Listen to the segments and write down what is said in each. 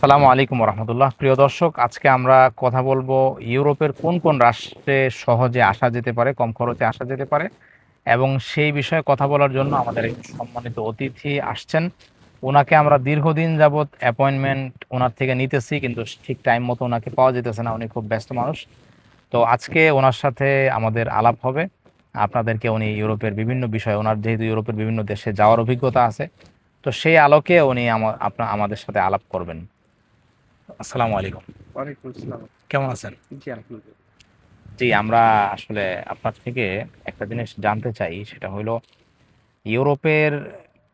আসসালামু আলাইকুম রহমতুল্লাহ। প্রিয় দর্শক, আজকে আমরা কথা বলবো ইউরোপের কোন কোন রাষ্ট্রে সহজে আসা যেতে পারে, কম খরচে আসা যেতে পারে, এবং সেই বিষয়ে কথা বলার জন্য আমাদের একজন সম্মানিত অতিথি আসছেন। ওনাকে আমরা দীর্ঘদিন যাবৎ অ্যাপয়েন্টমেন্ট ওনার থেকে নিতেছি, কিন্তু ঠিক টাইম মতো ওনাকে পাওয়া যেতেছে না। উনি খুব ব্যস্ত মানুষ। তো আজকে ওনার সাথে আমাদের আলাপ হবে। আপনাদেরকে উনি ইউরোপের বিভিন্ন বিষয়, ওনার যেহেতু ইউরোপের বিভিন্ন দেশে যাওয়ার অভিজ্ঞতা আছে, তো সেই আলোকে উনি আমাদের সাথে আলাপ করবেন। আসসালামু আলাইকুম। ওয়ালাইকুম আসসালাম। কেমন আছেন? জি, আলহামদুলিল্লাহ। জি, আমরা আসলে আপনার থেকে একটা জিনিস জানতে চাই, সেটা হলো ইউরোপের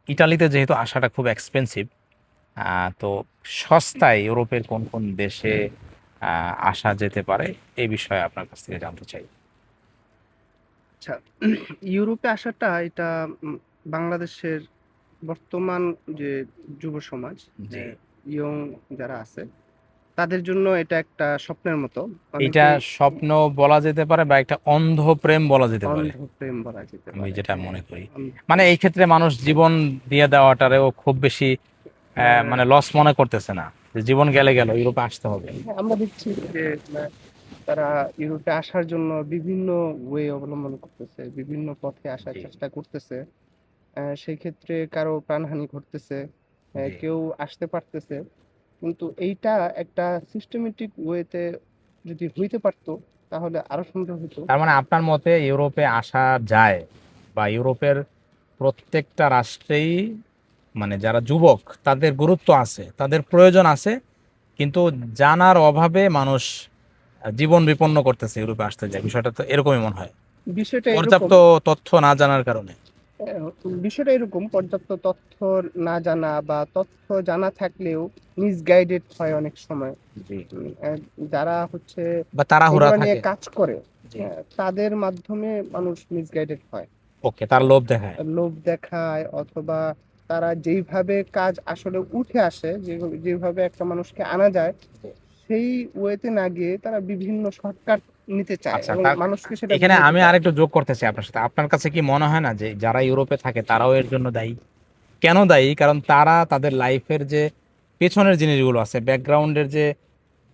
ইটালিতে যেহেতু আসাটা খুব এক্সপেন্সিভ, তো সস্তায় ইউরোপের কোন কোন দেশে আসা যেতে পারে, এই বিষয়ে আপনার কাছ থেকে জানতে চাই। আচ্ছা, ইউরোপে আসাটা এটা উম বাংলাদেশের বর্তমান যে যুব সমাজ, জি, ইয়ং যারা আছে তাদের জন্য এটা একটা স্বপ্নের মতো। এইটা অনেকেই স্বপ্ন বলা যেতে পারে বা একটা অন্ধ প্রেম বলা যেতে পারে, অন্ধ প্রেম বলা যেতে আমি পারে। যেটা হ্যাঁ, মনে করি। অন্ধ মানে প্রেম। এই ক্ষেত্রে মানুষ জীবন দিয়ে দেওয়াটারেও খুব বেশি হ্যাঁ, মানে লস মনে করতেছে না, যে জীবন গেলে গেল, ইউরোপে আসতে হবে। হ্যাঁ, আমরা দেখছি যে তারা ইউরোপে আসার জন্য বিভিন্ন ওয়ে অবলম্বন করতেছে, বিভিন্ন পথে আসার জি, চেষ্টা করতেছে। সেই ক্ষেত্রে কারো প্রাণহানি ঘটতেছে, জি। কেউ আসতে পারতেছে। কিন্তু এইটা একটা সিস্টেমেটিক ওয়েতে যদি হইতে পারতো তাহলে আরো সুন্দর হতো। তার মানে আপনার মতে ইউরোপে আসা যায়, বা ইউরোপের প্রত্যেকটা রাষ্ট্রেই মানে যারা যুবক তাদের গুরুত্ব আছে, তাদের প্রয়োজন আছে, কিন্তু জানার অভাবে মানুষ জীবন বিপন্ন করতেছে ইউরোপে আসতে যায়, বিষয়টা তো এরকমই মনে হয়। বিষয়টা এরকম পর্যাপ্ত তথ্য না জানার কারণে। বিষয়টা এরকম পর্যাপ্ত তথ্য না জানা বা তথ্য জানা থাকলেও মিসগাইডেড হয় অনেক সময়। জি। যারা হচ্ছে বা তাড়াহুড়া এগুলো নিয়ে থাকে। কাজ করে, জি। তাদের মাধ্যমে মানুষ মিসগাইডেড হয়। ওকে, তার লোভ দেখায়। লোভ দেখায়, অথবা তারা যেইভাবে কাজ আসলে উঠে আসে, যেভাবে একটা মানুষকে আনা যায় সেই ওয়েতে না গিয়ে তারা বিভিন্ন শর্টকাট নিতে চায় আচ্ছা, এবং তার মানুষকে সেটা এখানে বুঝাইতে আমি চায়। আরেকটু যোগ করতে চাই আপনার সাথে। আপনার কাছে কি মনে হয় না যে যারা ইউরোপে থাকে তারাও এর জন্য দায়ী? কেন দায়ী? কারণ তারা তাদের লাইফের যে পেছনের জিনিসগুলো আছে, ব্যাকগ্রাউন্ডের যে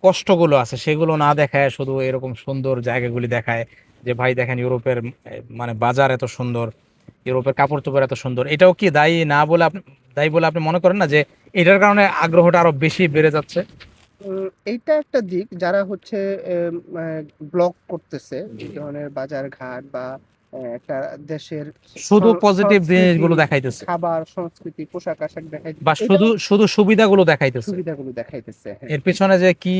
কষ্টগুলো আছে, সেগুলো না দেখায় শুধু এরকম সুন্দর জায়গাগুলি দেখায়, যে ভাই দেখেন ইউরোপের মানে বাজার এত সুন্দর, ইউরোপের কাপড় চোপড় এত সুন্দর। এটাও কি দায়ী না বলে আপনি, দায়ী বলে আপনি মনে করেন না যে এটার কারণে আগ্রহটা আরো বেশি বেড়ে যাচ্ছে? এইটা একটা দিক, যারা হচ্ছে ব্লগ করতেছে জি। এই ধরনের বাজার ঘাট বা একটা দেশের শুধু পজিটিভ সংস্কৃতি, জিনিসগুলো দেখাইতেছে, খাবার, সংস্কৃতি, পোশাক আশাক বা দেখাইতেছে, শুধু এটাও শুধু সুবিধাগুলো দেখাইতেছে। সুবিধাগুলো দেখাইতেছে। হ্যাঁ, এর পেছনে যে কি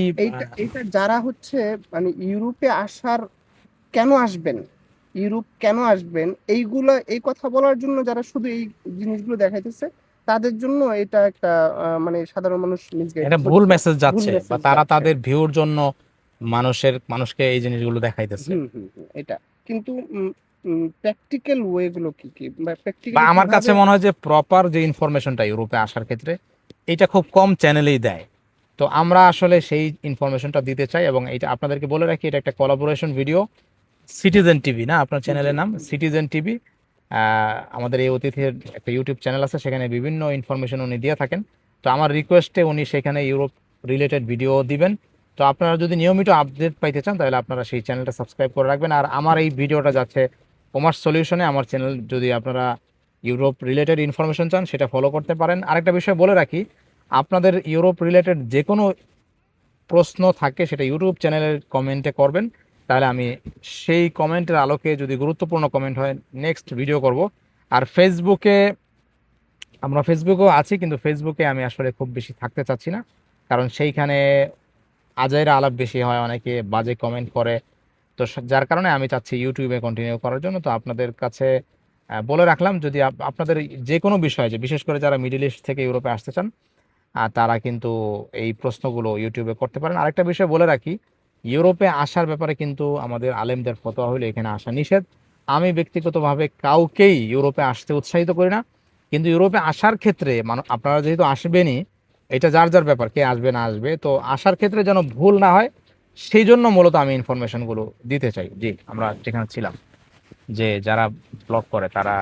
এইটা যারা হচ্ছে মানে ইউরোপে আসার কেন আসবেন, ইউরোপ কেন আসবেন, এই কথা বলার জন্য যারা শুধু এই জিনিসগুলো দেখাইতেছে, তাদের জন্য এটা একটা মানে সাধারণ মানুষ একটা মিসগাইডেড ভুল হচ্ছে, মেসেজ ভুল যাচ্ছে, বা মেসেজ তারা যাচ্ছে। তাদের ভিউর জন্য মানুষকে এই জিনিসগুলো দেখাইতেছে। হুম, হুম, হুম, এটা কিন্তু প্র্যাকটিক্যাল ওয়ে গুলো কি কি বা বা প্র্যাকটিক্যালি আমার কাছে কিভাবে। মনে হয় যে প্রপার যে ইনফরমেশনটা ইউরোপে আসার ক্ষেত্রে, এটা খুব কম চ্যানেলেই দেয়। তো আমরা আসলে সেই ইনফরমেশনটা দিতে চাই, এবং এটা আপনাদেরকে বলে রাখি, এটা একটা কোলাবোরেশন ভিডিও। সিটিজেন টিভি, না আপনার জি, চ্যানেলের নাম সিটিজেন টিভি। আমাদের এই অতিথির একটা ইউটিউব চ্যানেল আছে, সেখানে বিভিন্ন ইনফরমেশন উনি দিয়ে থাকেন। তো আমার রিকোয়েস্টে উনি সেখানে ইউরোপ রিলেটেড ভিডিও দিবেন। তো আপনারা যদি নিয়মিত আপডেট পাইতে চান, তাহলে আপনারা সেই চ্যানেলটা সাবস্ক্রাইব করে রাখবেন। আর আমার এই ভিডিওটা যাচ্ছে কমার্স সলিউশনে, আমার চ্যানেল, যদি আপনারা ইউরোপ রিলেটেড ইনফরমেশন চান সেটা ফলো করতে পারেন। আরেকটা বিষয় বলে রাখি, আপনাদের ইউরোপ রিলেটেড যে কোনো প্রশ্ন থাকে সেটা ইউটিউব চ্যানেলের কমেন্টে করবেন, তাহলে আমি সেই কমেন্টের আলোকে, যদি গুরুত্বপূর্ণ কমেন্ট হয়, নেক্সট ভিডিও করব। আর ফেসবুকে, আমরা ফেসবুকেও আছি, কিন্তু ফেসবুকে আমি আসলে খুব বেশি থাকতে চাচ্ছি না, কারণ সেইখানে আজাইরা আলাপ বেশি হয়, অনেকে বাজে কমেন্ট করে। তো যার কারণে আমি চাচ্ছি ইউটিউবে কন্টিনিউ করার জন্য। তো আপনাদের কাছে বলে রাখলাম, যদি আপনাদের যে কোনো বিষয়, যে বিশেষ করে যারা মিডল ইস্ট থেকে ইউরোপে আসতে চান, তারা কিন্তু এই প্রশ্নগুলো ইউটিউবে করতে পারেন। আরেকটা বিষয় বলে রাখি, ইউরোপে আসার ব্যাপারে কিন্তু আমাদের আলেমদের ফতোয়া হলো এখানে আসা নিষেধ। আমি ব্যক্তিগতভাবে কাউকেই ইউরোপে আসতে উৎসাহিত করি না, কিন্তু ইউরোপে আসার ক্ষেত্রে আপনারা যেহেতু আসবেনই, এটা যার যার ব্যাপার, কে আসবে না আসবে, তো আসার ক্ষেত্রে যেন ভুল না হয়, সেই জন্য মূলত আমি ইনফরমেশনগুলো দিতে চাই। জি, আমরা যেখানে ছিলাম, যে যারা ব্লগ করে তারা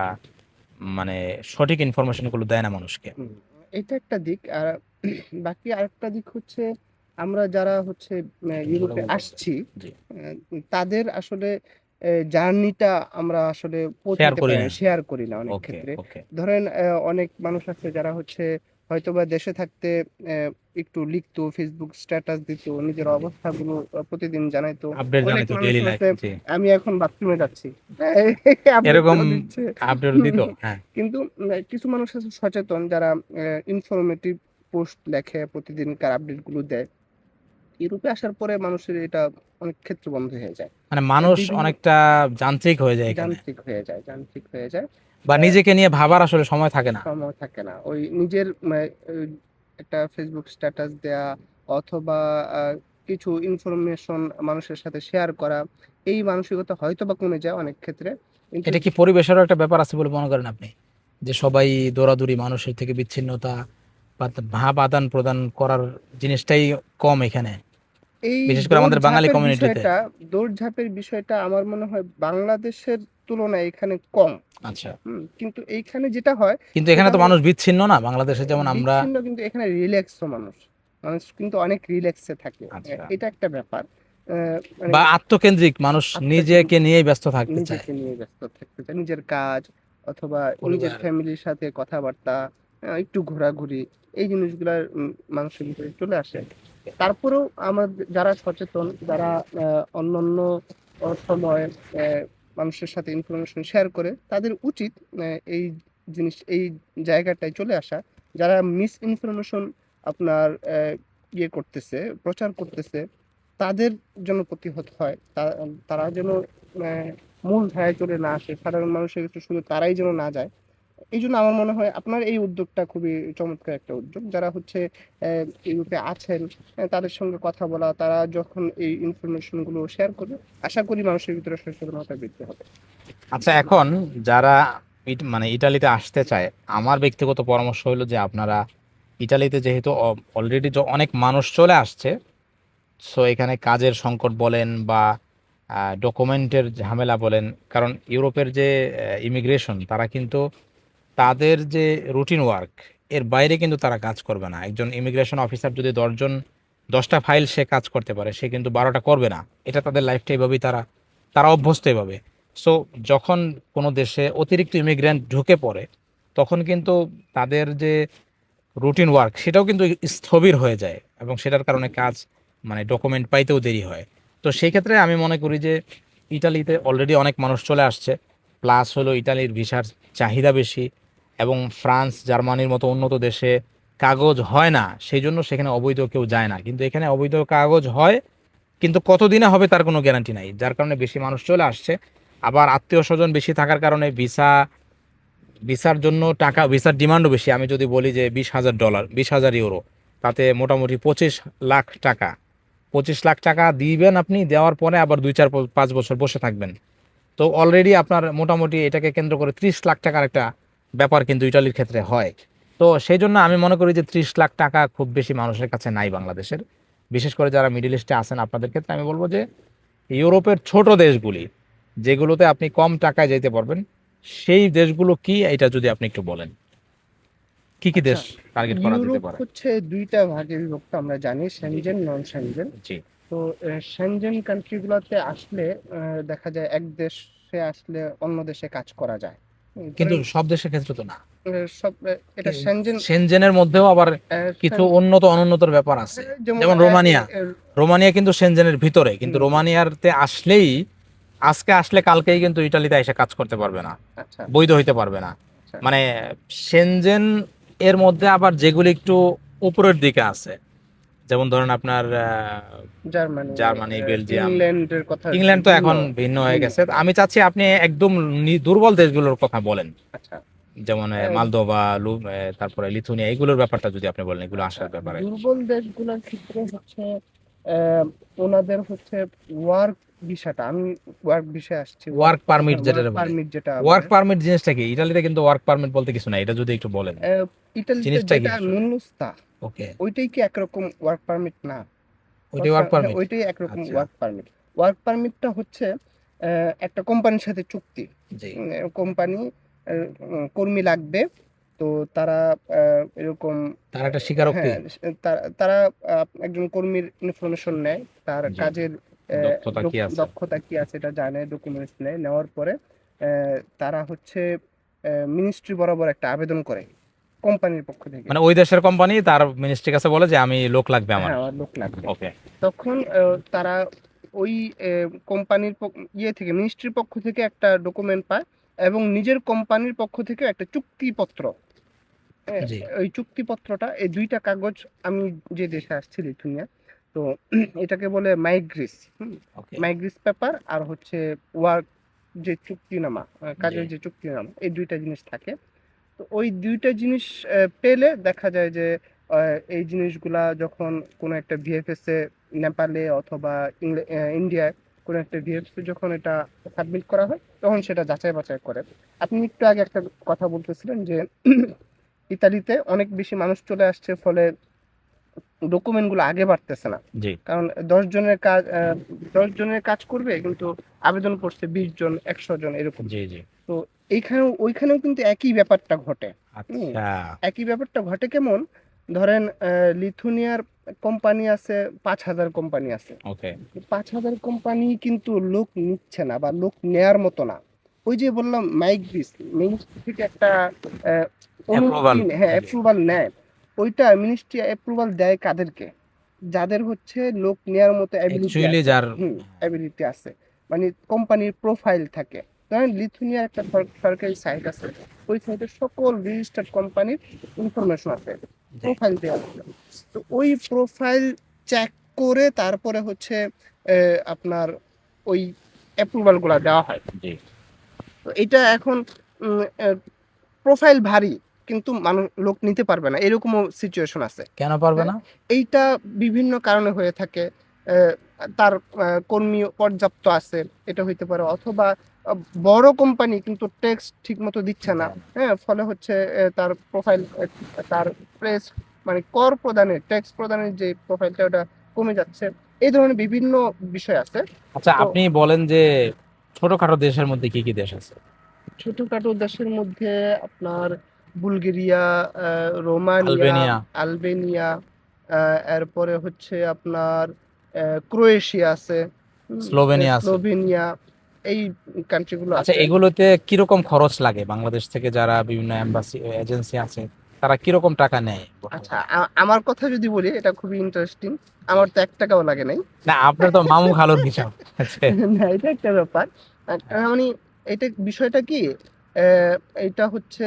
মানে সঠিক ইনফরমেশনগুলো দেয় না মানুষকে। হুম, এটা একটা দিক। আর বাকি আরেকটা দিক হচ্ছে আমরা যারা হচ্ছে ইউরোপে বলতে হবে। আসছি, জি, তাদের আসলে জার্নিটা আমরা আসলে শেয়ার পৌঁছাতে করি পারি না। না, শেয়ার করি না অনেক ওকে, ক্ষেত্রে। ওকে। ধরেন অনেক মানুষ আছে যারা হচ্ছে হয়তোবা দেশে থাকতে একটু লিখতো, ফেসবুক স্ট্যাটাস দিত, নিজের জি, অবস্থাগুলো প্রতিদিন জানাইতো। আপডেট অনেক জানাই তো মানুষ ডেইলি লাইফ। আছে জি, আমি এখন বাথরুমে যাচ্ছি, আপডেট এরকম দিচ্ছে। আপডেট দিত। হ্যাঁ, কিন্তু কিছু মানুষ আছে সচেতন যারা ইনফরমেটিভ পোস্ট লেখে, প্রতিদিনকার আপডেটগুলো দেয়। ইউরোপে আসার পরে মানুষের এটা অনেক ক্ষেত্রে বন্ধ হয়ে যায়। মানে মানুষ বিভিন্ন অনেকটা যান্ত্রিক হয়ে যায় এখানে, যান্ত্রিক হয়ে যায়, যান্ত্রিক হয়ে যায়। বা আহ, নিজেকে নিয়ে ভাবার আসলে সময় থাকে না। সময় থাকে না ওই নিজের ওই একটা ফেসবুক স্ট্যাটাস দেয়া অথবা কিছু ইনফরমেশন মানুষের সাথে শেয়ার করা, এই মানসিকতা হয়তো বা কমে যায় অনেক ক্ষেত্রে। কিন্তু এটা কি পরিবেশেরও একটা ব্যাপার আছে বলে মনে করেন আপনি, যে সবাই দৌড়াদৌড়ি, মানুষের থেকে বিচ্ছিন্নতা বা ভাব আদান প্রদান করার জিনিসটাই কম এখানে, এই বিশেষ করে আমাদের বাঙালি কমিউনিটিতে। দৌড়ঝাঁপের বিষয়টা আমার মনে হয় বাংলাদেশের তুলনায় এখানে কম। আচ্ছা, কিন্তু এইখানে যেটা হয় কিন্তু এখানে সেটা তো হলো মানুষ বিচ্ছিন্ন না, বাংলাদেশে যেমন আমরা। বিচ্ছিন্ন, কিন্তু এখানে রিল্যাক্সও মানুষ, মানুষ কিন্তু অনেক রিল্যাক্সে থাকে। আচ্ছা, এটা একটা ব্যাপার। মানে বা আত্মকেন্দ্রিক, মানুষ নিজেকে আত্মকেন্দ্রিক, নিয়েই ব্যস্ত থাকতে চায়। নিজেকে নিয়ে ব্যস্ত থাকতে চায়, নিজের কাজ অথবা নিজের পরিবার। ফ্যামিলির সাথে কথাবার্তা, একটু ঘোরাঘুরি, এই জিনিসগুলা মানুষের ভিতরে চলে আসে। তারপরেও আমাদের যারা সচেতন, যারা অন্যান্য সময় মানুষের সাথে ইনফরমেশন শেয়ার করে, তাদের উচিত এই এই জায়গাটায় চলে আসা। যারা মিস ইনফরমেশন আপনার ইয়ে করতেছে, প্রচার করতেছে, তাদের যেন প্রতিহত হয়, তারা যেন মূল ধারায় চলে না আসে, সাধারণ মানুষের কাছে শুধু তারাই যেন না যায়। এই জন্য আমার মনে হয় আপনার এই উদ্যোগটা খুবই চমৎকার একটা উদ্যোগ। যারা হচ্ছে ইউরোপে আছেন, তাদের সঙ্গে কথা বলা, তারা যখন এই ইনফরমেশন গুলো শেয়ার করবে, আশা করি মানুষের ভিতরে সচেতনতা বৃদ্ধি হবে। আচ্ছা, এখন যারা মানে ইটালিতে আসতে চায়, আমার ব্যক্তিগত পরামর্শ হলো যে আপনারা ইটালিতে যেহেতু অলরেডি অনেক মানুষ চলে আসছে, সো এখানে কাজের সংকট বলেন বা ডকুমেন্টের ঝামেলা বলেন, কারণ ইউরোপের যে ইমিগ্রেশন, তারা কিন্তু তাদের যে রুটিন ওয়ার্ক, এর বাইরে কিন্তু তারা কাজ করবে না। একজন ইমিগ্রেশন অফিসার যদি 10টা ফাইল সে কাজ করতে পারে, সে কিন্তু 12টা করবে না। এটা তাদের লাইফটা এভাবেই তারা তারা অভ্যস্ত এভাবে। সো যখন কোনো দেশে অতিরিক্ত ইমিগ্রেন্ট ঢুকে পড়ে, তখন কিন্তু তাদের যে রুটিন ওয়ার্ক সেটাও কিন্তু স্থবির হয়ে যায়, এবং সেটার কারণে কাজ, মানে ডকুমেন্ট পাইতেও দেরি হয়। তো সেই ক্ষেত্রে আমি মনে করি যে ইটালিতে অলরেডি অনেক মানুষ চলে আসছে, প্লাস হলো ইটালির ভিসার চাহিদা বেশি, এবং ফ্রান্স জার্মানির মতো উন্নত দেশে কাগজ হয় না, সেই জন্য সেখানে অবৈধ কেউ যায় না। কিন্তু এখানে অবৈধ কাগজ হয়, কিন্তু কতদিনে হবে তার কোনো গ্যারান্টি নাই, যার কারণে বেশি মানুষ চলে আসছে। আবার আত্মীয় স্বজন বেশি থাকার কারণে ভিসার জন্য টাকা, ভিসার ডিমান্ডও বেশি। আমি যদি বলি যে $20,000, 20,000 ইউরো, তাতে মোটামুটি 25 লাখ টাকা। 25 লাখ টাকা দিবেন আপনি, দেওয়ার পরে আবার 2, 4, 5 বছর বসে থাকবেন। তো অলরেডি আপনার মোটামুটি এটাকে কেন্দ্র করে 30 লাখ টাকার একটা ব্যাপার কিন্তু ইটালির ক্ষেত্রে হয়। তো সেই জন্য আমি মনে করি যে 30 লাখ টাকা খুব বেশি মানুষের কাছে নাই বাংলাদেশের। বিশেষ করে যারা মিডিল ইস্টে আছেন, আপনাদের ক্ষেত্রে আমি বলবো যে ইউরোপের ছোট দেশগুলি, যেগুলোতে আপনি কম টাকায় যেতে পারবেন, সেই দেশগুলো কি, এটা যদি আপনি একটু বলেন, কি কি আচ্ছা, দেশ টার্গেট করা যেতে ইউরোপ পারে। হচ্ছে দুইটা ভাগে বিভক্ত, আমরা জানি, জি, সেনজেন, নন সেনজেন। জি। তো সেনজেন কান্ট্রিগুলোতে আসলে দেখা যায় এক দেশে আসলে অন্য দেশে কাজ করা যায়। কিন্তু ধরেন সব দেশের ক্ষেত্রে তো না। সব এটা সেনজেন। সেনজেনের মধ্যেও আবার কিছু সেন- উন্নত অনুন্নতর ব্যাপার আছে। যেমন যেমন রোমানিয়া, রোমানিয়া কিন্তু সেনজেনের ভিতরে, কিন্তু হুম, রোমানিয়াতে আসলেই, আজকে আসলে কালকেই কিন্তু ইটালিতে এসে কাজ করতে পারবে না, আচ্ছা, বৈধ হইতে পারবে না। আচ্ছা, মানে সেনজেন এর মধ্যে আবার যেগুলি একটু উপরের দিকে আছে, যেমন ধরেন আপনার জার্মানি, জার্মানি, বেলজিয়াম, ইংল্যান্ডের কথা ইংল্যান্ড তো ভিন্ন, এখন ভিন্ন হয়ে ভিন্ন। গেছে। আমি চাচ্ছি আপনি একদম দুর্বল দেশগুলোর কথা বলেন, আচ্ছা, যেমন আহ, মালদোভা, তারপরে লিথুনিয়া, এগুলোর ব্যাপারটা যদি আপনি বলেন, এগুলো আচ্ছা, আসার ব্যাপারে। দুর্বল দেশগুলোর ক্ষেত্রে হচ্ছে আহ, ওনাদের হচ্ছে ওয়ার্ক ভিসাটা, আমি ওয়ার্ক ভিসা আসছি, ওয়ার্ক পারমিট যেটা ওয়ার্ক বলে, পারমিট যেটা ওয়ার্ক বলে। পারমিট জিনিসটা কি? ইটালিতে কিন্তু ওয়ার্ক পারমিট বলতে কিছু নাই, এটা যদি একটু বলেন ইতালিতে জিনিসটা কি যেটা আসলে। নুন্নুস্তা, ওকে, ওইটাই কি একরকম ওয়ার্ক পারমিট না? ওইটাই ওয়ার্ক হ্যাঁ, পারমিট। ওইটাই একরকম আচ্ছা, ওয়ার্ক পারমিট। ওয়ার্ক পারমিটটা হচ্ছে একটা কোম্পানির সাথে চুক্তি। জি, কোম্পানি কর্মী লাগবে, তো তারা এরকম তার একটা স্বীকারোক্তি। হ্যাঁ তারা একজন কর্মীর ইনফরমেশন নেয়, তার জি। কাজের দক্ষতা কি আছে? দক্ষতা কি আছে এটা জানে, ডকুমেন্টস নেয়, নেওয়ার পরে তারা হচ্ছে মিনিস্ট্রি বরাবর একটা আবেদন করে কোম্পানির পক্ষ থেকে। মানে ওই দেশের কোম্পানি তার মিনিস্ট্রির কাছে বলে যে আমি লোক লাগবে আমার। হ্যাঁ, আমার লোক লাগবে। ওকে। তখন তারা ওই কোম্পানির ইয়ে থেকে, মিনিস্ট্রির পক্ষ থেকে একটা ডকুমেন্ট পায় এবং নিজের কোম্পানির পক্ষ থেকে একটা চুক্তিপত্র। হ্যাঁ, জি। ওই চুক্তিপত্রটা, এই দুইটা কাগজ, আমি যে দেশে আসছি লিথুনিয়া, তো এটাকে বলে মাইগ্রিস। ওকে। মাইগ্রিস পেপার আর হচ্ছে ওয়ার্ক, যে চুক্তিনামা, জি। কাজের যে চুক্তিনামা, এই দুইটা জিনিস থাকে। তো ওই দুইটা জিনিস পেলে দেখা যায় যে এই জিনিসগুলা যখন কোনো একটা ভিএফএস এ, নেপালে অথবা ইন্ডিয়ায় কোনো একটা ভিএফএস এ যখন এটা সাবমিট করা হয়, তখন সেটা যাচাই বাছাই করে। আপনি একটু আগে একটা কথা বলতেছিলেন যে ইতালিতে অনেক বেশি মানুষ চলে আসছে, ফলে ডকুমেন্টগুলো আগে বাড়তেছে না। জি। কারণ 10 জনের কাজ করবে, কিন্তু আবেদন করছে 20 জন, 100 জন এরকম। জি। জি। তো এইখানেও ওইখানেও কিন্তু একই ব্যাপারটা ঘটে। হুম, আচ্ছা। একই ব্যাপারটা ঘটে কেমন, ধরেন লিথুনিয়ার কোম্পানি আছে, 5,000 কোম্পানি আছে। ওকে। 5,000 কোম্পানি কিন্তু লোক নিচ্ছে না বা লোক নেয়ার মতো না। ওই যে বললাম মাইগ্রিস, মিনিস্ট্রি থেকে একটা আহ, অ্যাপ্রুভাল। অনুমতি হ্যাঁ জি। অ্যাপ্রুভাল নেয়। ওইটা মিনিস্ট্রি অ্যাপ্রুভাল দেয় কাদেরকে? যাদের হচ্ছে লোক নেয়ার মতো অ্যাবিলিটি অ্যাকচুয়ালি আছে। যার। অ্যাবিলিটি আছে, মানে কোম্পানির প্রোফাইল থাকে। ধরেন লিথুনিয়ার একটা সরকারি সাইট আছে, ওই সাইটে সকল রেজিস্টার্ড কোম্পানির ইনফরমেশন আছে, জি। প্রোফাইল দেওয়া আছে। তো ওই প্রোফাইল চেক করে তারপরে হচ্ছে আপনার ওই অ্যাপ্রুভাল গুলা দেওয়া হয়। জি। তো এটা এখন প্রোফাইল ভারী, কিন্তু মানুষ লোক নিতে পারবে না, এরকমও সিচুয়েশন আছে। কেন পারবে হ্যাঁ, না? এইটা বিভিন্ন কারণে হয়ে থাকে। আহ, তার কর্মী পর্যাপ্ত আছে, এটা হইতে পারে, অথবা বড় কোম্পানি কিন্তু ট্যাক্স ঠিক মতো দিচ্ছে না। দেন। হ্যাঁ, ফলে হচ্ছে তার প্রোফাইল, তার প্রেস, মানে কর প্রদানের, ট্যাক্স প্রদানের যে প্রোফাইলটা, ওটা কমে যাচ্ছে। এই ধরনের বিভিন্ন বিষয় আছে। আচ্ছা, তো আপনি বলেন যে ছোটখাটো দেশের মধ্যে কি কি দেশ আছে? ছোটখাটো দেশের মধ্যে আপনার বুলগেরিয়া, রোমানিয়া, আলবেনিয়া। আলবেনিয়া, এরপরে হচ্ছে আপনার ক্রোয়েশিয়া আছে, স্লোভেনিয়া আছে। স্লোভেনিয়া, এই কান্ট্রিগুলো আচ্ছা, আছে। এগুলোতে কিরকম খরচ লাগে বাংলাদেশ থেকে যারা বিভিন্ন এম্বাসি এজেন্সি আছে, তারা কিরকম টাকা নেয় আচ্ছা, বর্তমানে? আমার কথা যদি বলি, এটা খুবই ইন্টারেস্টিং। আমার তো 1 টাকাও লাগে নাই। না, আপনার তো মামু খালুর হিসাব আছে। না, এটা একটা ব্যাপার। মানে এটা বিষয়টা কি, আহ, এটা হচ্ছে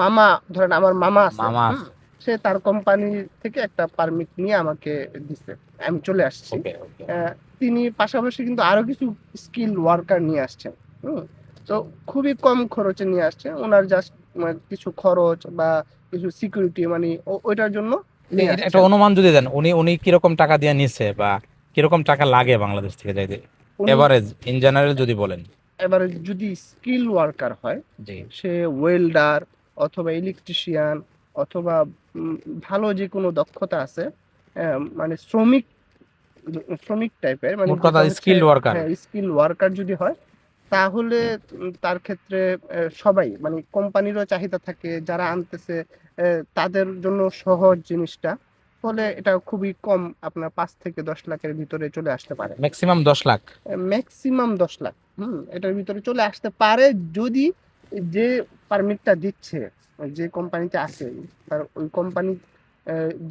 মামা, ধরেন আমার মামা আছে। মামা হুম, আছে। সে তার কোম্পানি থেকে একটা পারমিট নিয়ে আমাকে দিছে, আমি চলে আসছি। ওকে। ওকে। আহ, তিনি পাশাপাশি কিন্তু আরো কিছু স্কিল ওয়ার্কার নিয়ে আসছেন। হুম, তো খুবই কম খরচে নিয়ে আসছে, ওনার জাস্ট কিছু খরচ বা কিছু সিকিউরিটি, মানে ওইটার জন্য নিয়ে এটা একটা আসছেন। অনুমান যদি দেন, উনি উনি কিরকম টাকা দিয়ে নিচ্ছে বা কিরকম টাকা লাগে বাংলাদেশ থেকে যাইতে, উনি এভারেজ ইন জেনারেল যদি বলেন। এবারে যদি স্কিল ওয়ার্কার হয়, জি। সে ওয়েল্ডার অথবা ইলেকট্রিশিয়ান অথবা উম, ভালো যে কোনো দক্ষতা আছে, মানে শ্রমিক, শ্রমিক টাইপের, মানে মোট কথা যেটা হচ্ছে, স্কিল্ড ওয়ার্কার। হ্যাঁ স্কিল ওয়ার্কার যদি হয়, তাহলে তার ক্ষেত্রে সবাই, মানে কোম্পানিরও চাহিদা থাকে, যারা আনতেছে তাদের জন্য সহজ জিনিসটা, ফলে এটা খুবই কম, আপনার 5 থেকে 10 লাখের ভিতরে চলে আসতে পারে। ম্যাক্সিমাম 10 লাখ। ম্যাক্সিমাম 10 লাখ। এটার ভিতরে চলে আসতে পারে, যদি যে পারমিটটা দিচ্ছে, যে কোম্পানিতে আছে, তার ওই কোম্পানি,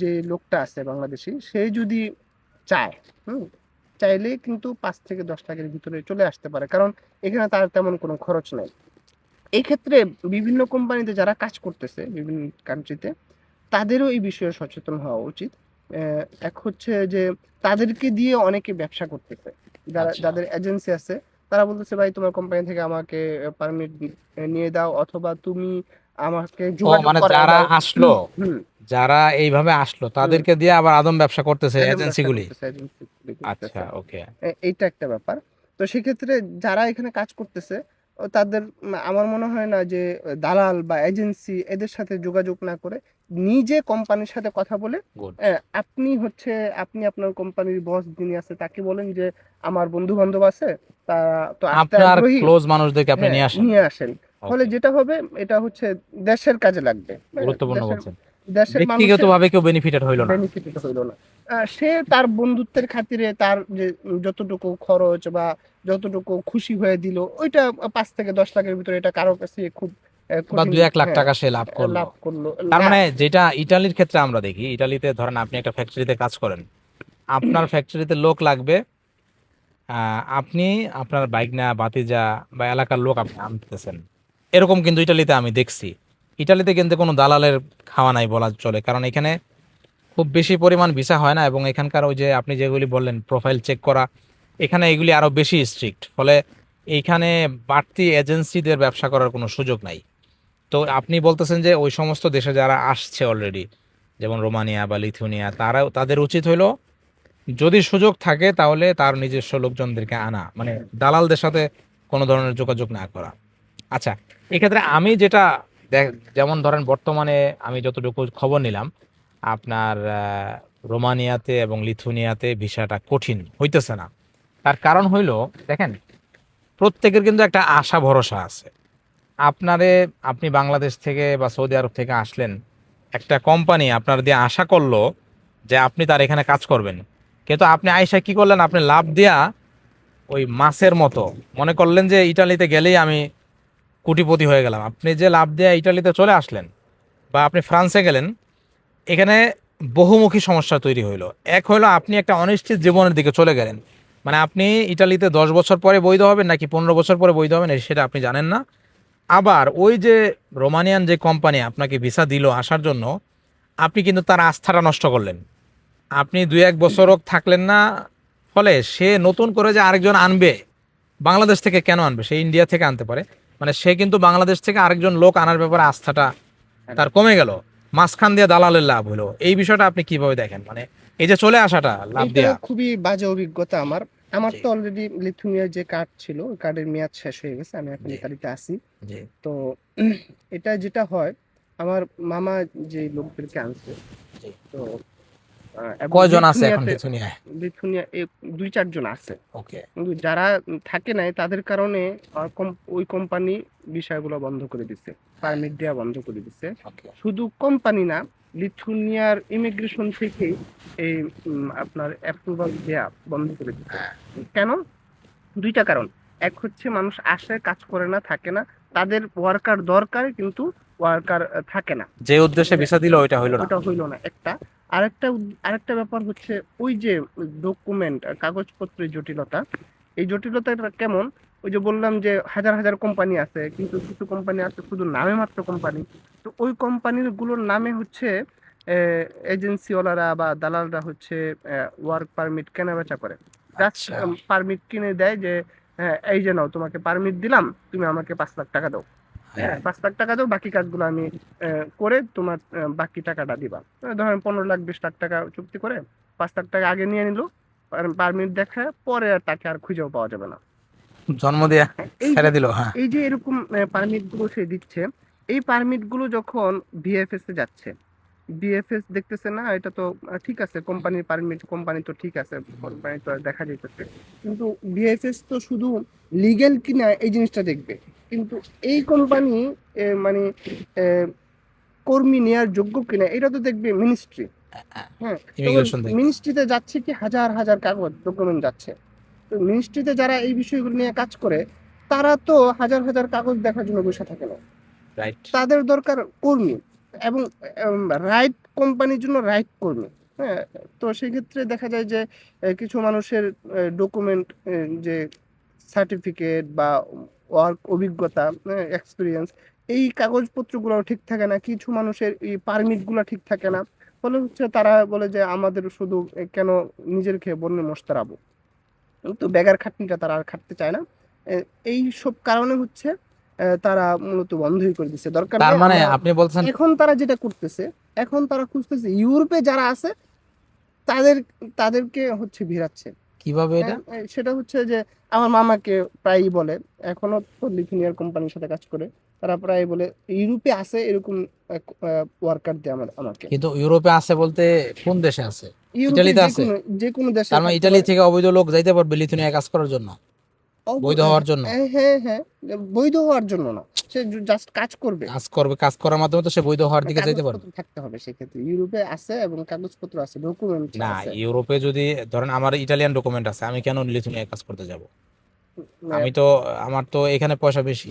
যে লোকটা আছে বাংলাদেশি, সে যদি চায়, হুম চাইলেই কিন্তু 5 থেকে 10 লাখের ভিতরে চলে আসতে পারে, কারণ এখানে তার তেমন কোনো খরচ নেই। এই ক্ষেত্রে বিভিন্ন কোম্পানিতে যারা কাজ করতেছে বিভিন্ন কান্ট্রিতে, তাদেরও এই বিষয়ে সচেতন হওয়া উচিত। এক হচ্ছে যে তাদেরকে দিয়ে অনেকে ব্যবসা করতেছে, আচ্ছা। যাদের এজেন্সি আছে, তারা বলতেছে ভাই তোমার কোম্পানি থেকে আমাকে পারমিট নিয়ে দাও, অথবা তুমি আমাকে ও যোগাযোগ মানে করায় যারা দাও। আসলো, হুম যারা এইভাবে আসলো হুম তাদেরকে দিয়ে আবার আদম ব্যবসা করতেছে একদম ব্যবসা এজেন্সিগুলি। করতেছে, এজেন্সি আচ্ছা। করতেছে। ওকে। এইটা একটা ব্যাপার। তো সেক্ষেত্রে যারা এখানে কাজ করতেছে, ও তাদের আমার মনে হয় না যে দালাল বা এজেন্সি এদের সাথে যোগাযোগ না করে, নিজে কোম্পানির সাথে কথা বলে, গুড। আপনি হচ্ছে, আপনি আপনার কোম্পানির বস যিনি আছে তাকে বলেন যে আমার বন্ধু বান্ধব আছে, তারা তো আসতে আপনার আগ্রহী, ক্লোজ মানুষদেরকে আপনি হ্যাঁ নিয়ে আসেন। নিয়ে আসেন। ফলে যেটা হবে এটা হচ্ছে দেশের কাজে লাগবে, গুরুত্বপূর্ণ দেশের বলছেন। দেশের মানুষের ব্যক্তিগতভাবে কেউ বেনিফিটেড হইলো না। বেনিফিট হইলো না। সে তার বন্ধুত্বের খাতিরে তার যে যতটুকু খরচ বা যতটুকু খুশি হয়ে দিল ওইটা 5 থেকে 10 লাখের ভিতরে, এটা কারো কাছে খুব বা কঠিন। 2-1 লাখ হ্যাঁ, টাকা সে লাভ করলো। লাভ করলো তার না। মানে যেটা ইটালির ক্ষেত্রে আমরা দেখি, ইটালিতে ধরেন আপনি একটা ফ্যাক্টরিতে কাজ করেন, আপনার ফ্যাক্টরিতে লোক লাগবে, আপনি আপনার বাইকনা বাতিজা বা এলাকার লোক আপনি আনতেছেন, এরকম কিন্তু ইটালিতে আমি দেখছি। ইটালিতে কিন্তু কোনো দালালের খাওয়া নাই বলা চলে, কারণ এখানে খুব বেশি পরিমাণ ভিসা হয় না, এবং এখানকার ওই যে আপনি যেগুলি বললেন প্রোফাইল চেক করা, এখানে এগুলি আরো বেশি স্ট্রিক্ট। ফলে এইখানে বাড়তি এজেন্সিদের ব্যবসা করার কোনো সুযোগ নাই। তো আপনি বলতেছেন যে ওই সমস্ত দেশে যারা আসছে অলরেডি, যেমন রোমানিয়া বা লিথুনিয়া, তাদের উচিত হইলো যদি সুযোগ থাকে তাহলে তার নিজস্ব লোকজনদেরকে আনা, মানে দালালদের সাথে কোনো ধরনের যোগাযোগ না করা। আচ্ছা, এক্ষেত্রে আমি যেটা যেমন ধরেন বর্তমানে আমি যতটুকু খবর নিলাম, আপনার রোমানিয়াতে এবং লিথুনিয়াতে ভিসাটা কঠিন হইতেছে না। তার কারণ হইলো, দেখেন, প্রত্যেকের কিন্তু একটা আশা ভরসা আছে। আপনারে, আপনি বাংলাদেশ থেকে বা সৌদি আরব থেকে আসলেন, একটা কোম্পানি আপনার দিয়ে আশা করলো যে আপনি তার এখানে কাজ করবেন, কিন্তু আপনি আইসা কি করলেন, আপনি লাভ দিয়া ওই মাছের মতো মনে করলেন যে ইটালিতে গেলেই আমি কোটিপতি হয়ে গেলাম। আপনি যে লাভ দিয়ে ইটালিতে চলে আসলেন বা আপনি ফ্রান্সে গেলেন, এখানে বহুমুখী সমস্যা তৈরি হইলো। এক হইলো আপনি একটা অনিশ্চিত জীবনের দিকে চলে গেলেন, মানে আপনি ইটালিতে 10 বছর পরে বৈধ হবেন নাকি 15 বছর পরে বৈধ হবেন সেটা আপনি জানেন না। আবার ওই যে রোমানিয়ান যে কোম্পানি আপনাকে ভিসা দিল আসার জন্য, আপনি কিন্তু তার আস্থাটা নষ্ট করলেন। আপনি 2-1 বছরও থাকলেন না, ফলে সে নতুন করে যে আরেকজন আনবে, বাংলাদেশ থেকে কেন আনবে, সে ইন্ডিয়া থেকে আনতে পারে, মানে সে কিন্তু বাংলাদেশ থেকে আরেকজন লোক আনার ব্যাপারে আস্থাটা তার কমে গেল, মাঝখান দিয়ে দালালের লাভ হলো। এই বিষয়টা আপনি কিভাবে দেখেন, মানে এই যে চলে আসাটা লাভ এটা দেয়া? খুবই বাজে অভিজ্ঞতা আমার। আমার জি, তো অলরেডি লিথুনিয়ার যে কার্ড ছিল ওই কার্ডের মেয়াদ শেষ হয়ে গেছে, আমি এখন জি, ইতালিতে আছি। জি, তো এটা যেটা হয়, আমার মামা যে লোকদেরকে আনছে, জি। তো এবং কয়জন আছে এখন লিথুনিয়াতে লিথুনিয়ায়? লিথুনিয়া 2-4 জন আছে, ওকে, কিন্তু যারা থাকে নাই তাদের কারণে ওই কোম্পানি বিষয়গুলো বন্ধ করে দিছে, পারমিট দেওয়া বন্ধ করে দিছে। ওকে। শুধু কোম্পানি না, লিথুনিয়ার ইমিগ্রেশন থেকে এই আপনার অ্যাপ্রুভাল দেওয়া বন্ধ করে দিছে। কেন? দুইটা কারণ। এক হচ্ছে মানুষ আসে কাজ করে না, থাকে না, তাদের ওয়ার্কার দরকার কিন্তু ওয়ার্কার থাকে না, যে উদ্দেশ্যে ভিসা দিল ওইটা হইলো না। ওটা হইলো না একটা। আরেকটা ব্যাপার হচ্ছে ওই যে ডকুমেন্ট কাগজপত্রের জটিলতা। এই জটিলতাটা কেমন? ওই যে বললাম যে হাজার হাজার কোম্পানি আছে, কিন্তু কিছু কোম্পানি আছে শুধু নামে মাত্র কোম্পানি। তো ওই কোম্পানির গুলোর নামে হচ্ছে এজেন্সিওয়ালারা বা দালালরা হচ্ছে ওয়ার্ক পারমিট কেনা বেচা করে। জাস্ট আচ্ছা, পারমিট কিনে দেয় যে এই যে নাও তোমাকে পারমিট দিলাম, তুমি আমাকে 5 লাখ টাকা দাও। হ্যাঁ, 5 লাখ টাকা দাও, বাকি কাজগুলো আমি করে তোমার বাকি টাকাটা দিবা। ধরেন 15 লাখ 20 লাখ টাকা চুক্তি করে 5 লাখ টাকা আগে নিয়ে নিল, পারমিট দেখায় পরে আর তাকে আর খুঁজেও পাওয়া যাবে না। জন্ম দিয়ে হ্যাঁ, এই যে ছেড়ে দিল, হ্যাঁ। এই যে এরকম পারমিট গুলো সে দিচ্ছে, এই পারমিট গুলো যখন ভিএফএস এ যাচ্ছে, বিএফএস দেখতেছে না এটা তো ঠিক আছে, কোম্পানির পারমিট, কোম্পানি তো ঠিক আছে, কোম্পানি তো দেখা যাইতেছে, কিন্তু বিএফএস তো শুধু লিগ্যাল কিনা এই জিনিসটা দেখবে, কিন্তু এই কোম্পানি মানে আহ, কর্মী নেয়ার যোগ্য কিনা এটা তো দেখবে মিনিস্ট্রি। হ্যাঁ, তো ইমিগ্রেশন থেকে। মিনিস্ট্রিতে যাচ্ছে কি হাজার হাজার কাগজ ডকুমেন্ট যাচ্ছে। তো মিনিস্ট্রিতে যারা এই বিষয়গুলো নিয়ে কাজ করে, তারা তো হাজার হাজার কাগজ দেখার জন্য বসে থাকে না, রাইট। তাদের দরকার কর্মী, এবং রাইট কোম্পানির জন্য রাইট কর্মী। হ্যাঁ, তো সেক্ষেত্রে দেখা যায় যে কিছু মানুষের ডকুমেন্ট, যে সার্টিফিকেট বা ওয়ার্ক অভিজ্ঞতা, এক্সপিরিয়েন্স, এই কাগজপত্রগুলো ঠিক থাকে না, কিছু মানুষের এই পারমিটগুলো ঠিক থাকে না। ফলে হচ্ছে তারা বলে যে আমাদের শুধু কেন নিজের খেয়ে বন্যে মশতারাবো, তো বেগার খাটনিটা তারা আর খাটতে চায় না। এই সব কারণে হচ্ছে তারা মূলত বন্ধই করে দিচ্ছে, দরকার তার নেই মানে আমরা। আপনি বলছেন এখন তারা যেটা করতেছে, এখন তারা খুঁজতেছে ইউরোপে যারা আছে তাদের, তাদেরকে হচ্ছে ভিড়াচ্ছে। কিভাবে এটা? সেটা হচ্ছে যে আমার মামাকে প্রায়ই বলে, এখনো তো লিথুনিয়ার কোম্পানির সাথে কাজ করে, তারা প্রায় বলে ইউরোপে আছে এরকম ওয়ার্কার দিয়ে আমাকে। কিন্তু ইউরোপে আছে বলতে কোন দেশে আছে? ইউরোপে ইটালিতে যে আছে? কোনো যে কোনো দেশে তার মানে থাকতে ইটালি পারে। থেকে অবৈধ লোক যাইতে পারবে লিথুনিয়ায় কাজ করার জন্য? বৈধ হওয়ার জন্য? হ্যাঁ হ্যাঁ, বৈধ হওয়ার জন্য না, সে জাস্ট কাজ করবে। কাজ করবে, কাজ করার মাধ্যমে তো সে বৈধ হওয়ার দিকে যাইতে পারবে। কাগজপত্র থাকতে হবে সেক্ষেত্রে, ইউরোপে আছে এবং কাগজপত্র আছে, ডকুমেন্ট না, আছে। ইউরোপে যদি ধরেন আমার ইটালিয়ান ডকুমেন্ট আছে, আমি কেন লিথুনিয়ায় কাজ করতে যাব? আমি তো, আমার তো এখানে পয়সা বেশি।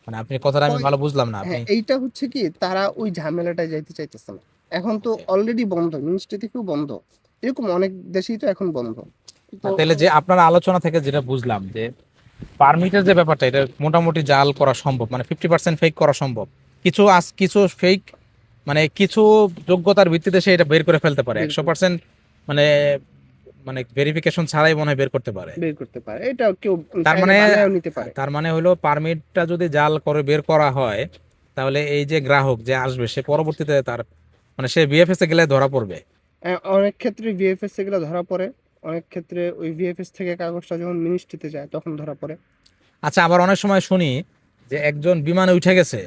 মানে আপনি কথাটা আমি ভালো বুঝলাম না আপনি। হ্যাঁ, এইটা হচ্ছে কি, তারা ওই ঝামেলাটায় যাইতে চাইতেছে না। এখন তো Okay. অলরেডি বন্ধ, মিনিস্ট্রি থেকেও বন্ধ, এরকম অনেক দেশেই তো এখন বন্ধ। তো তাহলে যে আপনার আলোচনা থেকে যেটা বুঝলাম যে পারমিটের যে ব্যাপারটা, এটা মোটামুটি জাল করা সম্ভব, মানে 50% ফেক করা সম্ভব। কিছু ফেক, মানে কিছু যোগ্যতার ভিত্তিতে সে এটা বের করে ফেলতে পারে, বের 100% মানে মানে ভেরিফিকেশন ছাড়াই মনে হয় বের করতে পারে। বের করতে পারে, এটা কেউ তার চাইলে মানে, বানায়ও নিতে পারে। তার মানে হলো পারমিটটা যদি জাল করে বের করা হয়, তাহলে এই যে গ্রাহক যে আসবে সে পরবর্তীতে তার মানে সে বিএফএস এ গেলে ধরা পড়বে। অনেক ক্ষেত্রে ভিএফএস এগুলো ধরা পড়ে, অনেক ক্ষেত্রে ওই ভিএফএস থেকে কাগজটা যখন মিনিস্ট্রিতে যায় তখন ধরা পড়ে। আচ্ছা, আবার অনেক সময় শুনি যে একজন বিমানে উঠে গেছে,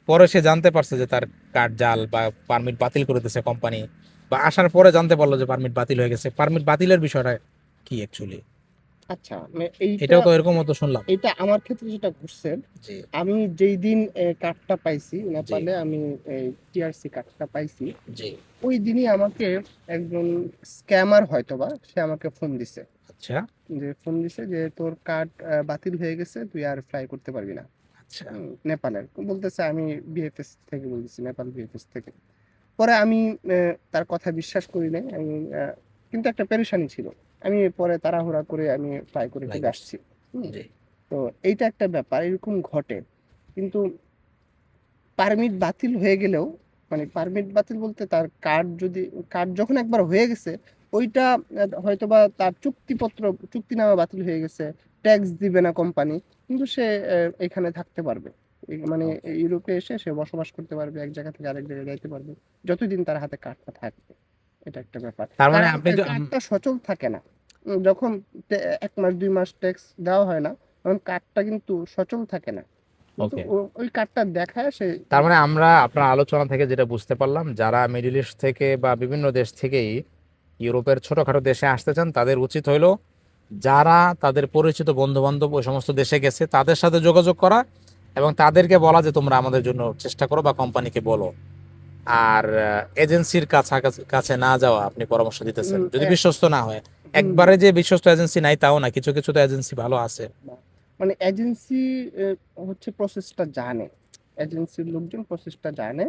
পরে সে জানতে পারছে যে তার কার্ড জাল বা পারমিট বাতিল করে দিয়েছে কোম্পানি, বা আসার পরে জানতে পারলো যে পারমিট বাতিল হয়ে গেছে। পারমিট বাতিলের বিষয়টা কি অ্যাকচুয়ালি? আচ্ছা, মানে এইটা, এটাও তো এরকম মতো শুনলাম। এটা আমার ক্ষেত্রে যেটা ঘটছে, জি আমি যেই দিন কার্ডটা পাইছি জি নেপালে, আমি টিআরসি কার্ডটা পাইছি, জি। ওই দিনই আমাকে একজন স্ক্যামার হয়তোবা সে আমাকে ফোন দিছে, আচ্ছা যে তোর কার্ড বাতিল হয়ে গেছে, তুই আর ফ্লাই করতে পারবি না। আচ্ছা। নেপালের বলতেছে, আমি বিএফএস থেকে বলতেছি, নেপাল বিএফএস থেকে। পরে আমি তার কথা বিশ্বাস করি নাই আমি, কিন্তু একটা পেরেশানি ছিল। আমি পরে তাড়াহুড়া করে আমি ফ্লাই করে চলে লাইক আসছি। হুম, জি তো এইটা একটা ব্যাপার, এরকম ঘটে। কিন্তু পারমিট বাতিল হয়ে গেলেও, মানে পারমিট বাতিল বলতে তার কার্ড যদি, কার্ড যখন একবার হয়ে গেছে, ওইটা হয়তোবা তার চুক্তিপত্র, চুক্তিনামা বাতিল হয়ে গেছে, ট্যাক্স দিবে না কোম্পানি, কিন্তু সে এখানে থাকতে পারবে। মানে ওকে। ইউরোপে এসে সে বসবাস করতে পারবে, এক জায়গা থেকে আরেক জায়গায় যাইতে পারবে, যতদিন তার হাতে কার্ডটা থাকবে। এটা একটা ব্যাপার। তার তার মানে আপনি তো কার্ডটা সচল থাকে না। যখন 1 মাস 2 মাস ট্যাক্স দেওয়া হয় না, তখন কার্ডটা কিন্তু সচল থাকে না, কিন্তু ওকে। ওই কার্ডটা দেখায় সে। তার মানে আমরা আপনার আলোচনা থেকে যেটা বুঝতে পারলাম, যারা মিডল ইস্ট থেকে বা বিভিন্ন দেশ থেকেই ইউরোপের ছোটখাটো দেশে আসতে চান, তাদের উচিত হইলো যারা তাদের পরিচিত বন্ধু বান্ধব ওই সমস্ত দেশে গেছে তাদের সাথে যোগাযোগ করা, এবং তাদেরকে বলা যে তোমরা আমাদের জন্য চেষ্টা করো বা কোম্পানিকে বলো। আর এজেন্সির কাছে না যাওয়া আপনি পরামর্শ দিতেছেন, উম, যদি এ- বিশ্বস্ত না হয়। উম, একবারে যে বিশ্বস্ত এজেন্সি নাই তাও না, কিছু কিছু তো এজেন্সি ভালো আছে। মানে এজেন্সি হচ্ছে প্রসেসটা জানে, এজেন্সির লোকজন প্রসেসটা জানে,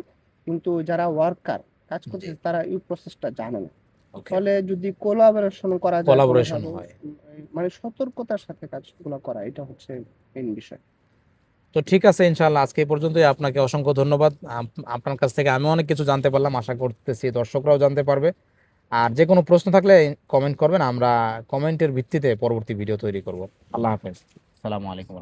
কিন্তু যারা ওয়ার্কার কাজ জি করতেছে তারা এই প্রসেসটা জানে না। ওকে। ফলে যদি কোলাবোরেশন করা যায় কোলাবোরেশন কোনোভাবে, হয়। মানে সতর্কতার সাথে কাজগুলো করা, এটা হচ্ছে মেইন বিষয়। তো ঠিক আছে, ইনশাআল্লাহ আজকে এই পর্যন্তই। আপনাকে অসংখ্য ধন্যবাদ। আপনার কাছ থেকে আমি অনেক কিছু জানতে পারলাম, আশা করতেছি দর্শকরাও জানতে পারবে। আর যে কোনো প্রশ্ন থাকলে কমেন্ট করবেন, আমরা কমেন্টের ভিত্তিতে পরবর্তী ভিডিও তৈরি করব। আল্লাহ হাফেজ। সালামু আলাইকুম।